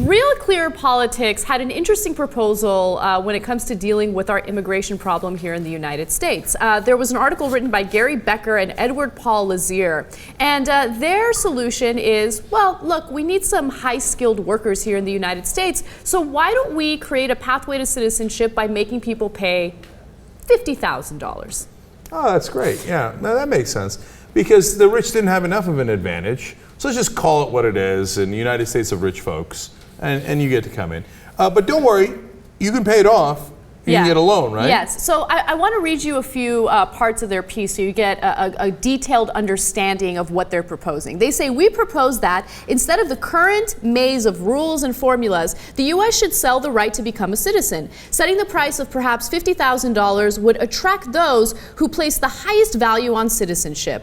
Real Clear Politics had an interesting proposal when it comes to dealing with our immigration problem here in the United States. There was an article written by Gary Becker and Edward Paul Lazier, and their solution is, well, look, we need some high-skilled workers here in the United States, so why don't we create a pathway to citizenship by making people pay $50,000? Oh, that's great. Yeah, no, that makes sense. Because the rich didn't have enough of an advantage. So let's just call it what it is, in the United States of rich folks, and you get to come in. But don't worry, you can pay it off. You can get a loan, right? Yes. So I want to read you a few parts of their piece so you get a detailed understanding of what they're proposing. They say, we propose that instead of the current maze of rules and formulas, the U.S. should sell the right to become a citizen. Setting the price of perhaps $50,000 would attract those who place the highest value on citizenship.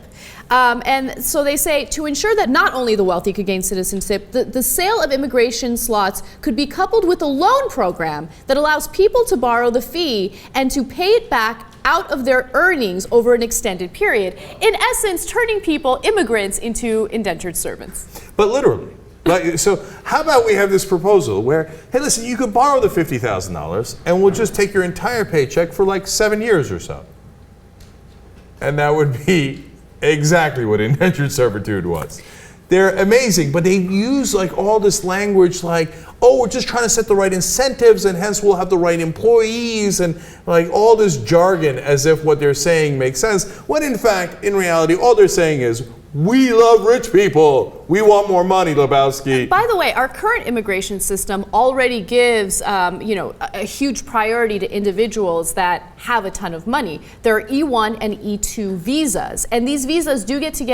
And so they say, to ensure that not only the wealthy could gain citizenship, the sale of immigration slots could be coupled with a loan program that allows people to borrow the fee and to pay it back out of their earnings over an extended period. In essence, turning people, immigrants, into indentured servants. But literally. Like, so how about we have this proposal where, hey, listen, you could borrow the $50,000 and we'll just take your entire paycheck for like 7 years or so. And that would be exactly what indentured servitude was. They're amazing, but they use like all this language like, oh, we're just trying to set the right incentives and hence we'll have the right employees, and like all this jargon as if what they're saying makes sense, when in fact, in reality, all they're saying is, we love rich people. We want more money, Lebowski. By the way, our current immigration system already gives, a huge priority to individuals that have a ton of money. There are E1 and E2 visas, and these visas do have to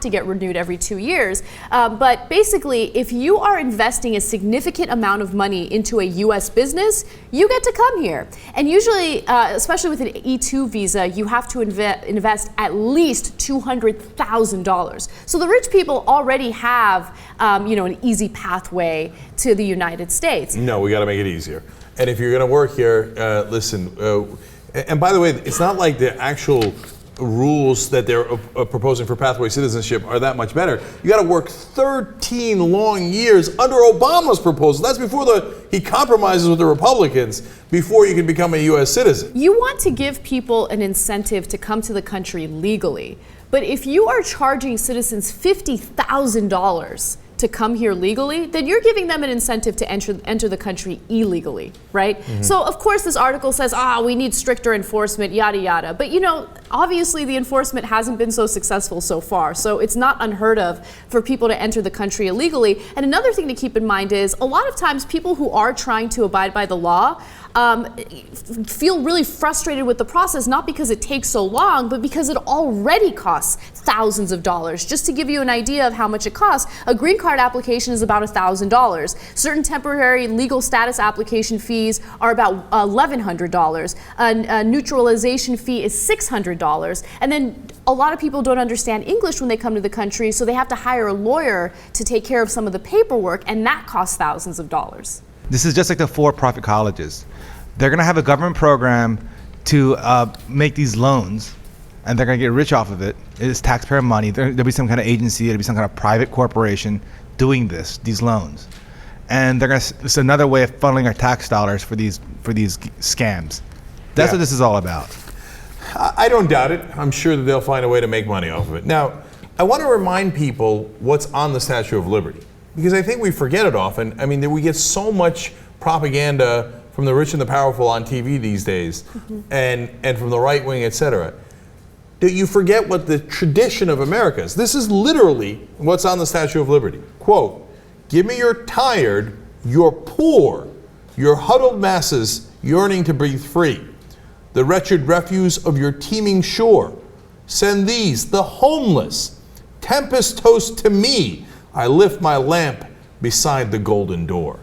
get renewed every 2 years. But basically, if you are investing a significant amount of money into a U.S. business, you get to come here. And usually, especially with an E2 visa, you have to invest at least $200,000. So the rich people already have, an easy pathway to the United States. No, we got to make it easier. And if you're going to work here, listen. And by the way, it's not like the actual rules that they're proposing for pathway citizenship are that much better. You got to work 13 long years under Obama's proposal. That's before he compromises with the Republicans, before you can become a U.S. citizen. You want to give people an incentive to come to the country legally. But if you are charging citizens $50,000 to come here legally, then you're giving them an incentive to enter the country illegally, right? Mm-hmm. So of course this article says, we need stricter enforcement, yada yada. But obviously the enforcement hasn't been so successful so far. So it's not unheard of for people to enter the country illegally. And another thing to keep in mind is a lot of times people who are trying to abide by the law feel really frustrated with the process, not because it takes so long, but because it already costs thousands of dollars. Just to give you an idea of how much it costs, a green card application is about $1,000. Certain temporary legal status application fees are about $1,100. A naturalization fee is $600. And then a lot of people don't understand English when they come to the country, so they have to hire a lawyer to take care of some of the paperwork, and that costs thousands of dollars. This is just like the for-profit colleges. They're going to have a government program to make these loans, and they're going to get rich off of it. It's taxpayer money. There'll be some kind of agency, there'll be some kind of private corporation doing these loans. And it's another way of funneling our tax dollars for these scams. That's what this is all about. I don't doubt it. I'm sure that they'll find a way to make money off of it. Now, I want to remind people what's on the Statue of Liberty, because I think we forget it often. I mean, we get so much propaganda from the rich and the powerful on TV these days, mm-hmm. and from the right wing, etc., that you forget what the tradition of America is. This is literally what's on the Statue of Liberty. Quote, "Give me your tired, your poor, your huddled masses yearning to breathe free, the wretched refuse of your teeming shore. Send these, the homeless, tempest toast to me. I lift my lamp beside the golden door."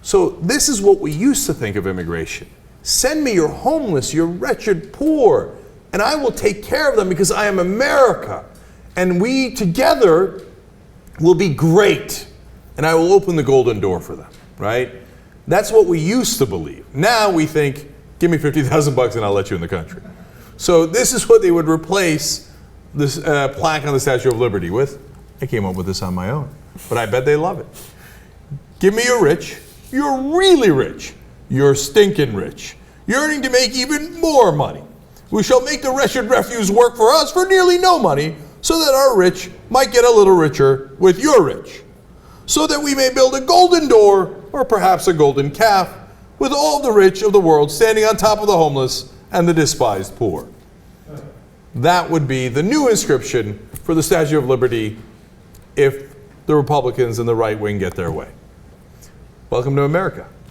So this is what we used to think of immigration. Send me your homeless, your wretched poor, and I will take care of them because I am America. And we together will be great. And I will open the golden door for them, right? That's what we used to believe. Now we think, give me $50,000 and I'll let you in the country. So this is what they would replace this plaque on the Statue of Liberty with. I came up with this on my own, but I bet they love it. Give me a rich, you're really rich, you're stinking rich, yearning to make even more money. We shall make the wretched refuse work for us for nearly no money, so that our rich might get a little richer with your rich, so that we may build a golden door, or perhaps a golden calf, with all the rich of the world standing on top of the homeless and the despised poor. That would be the new inscription for the Statue of Liberty if the Republicans and the right wing get their way. Welcome to America.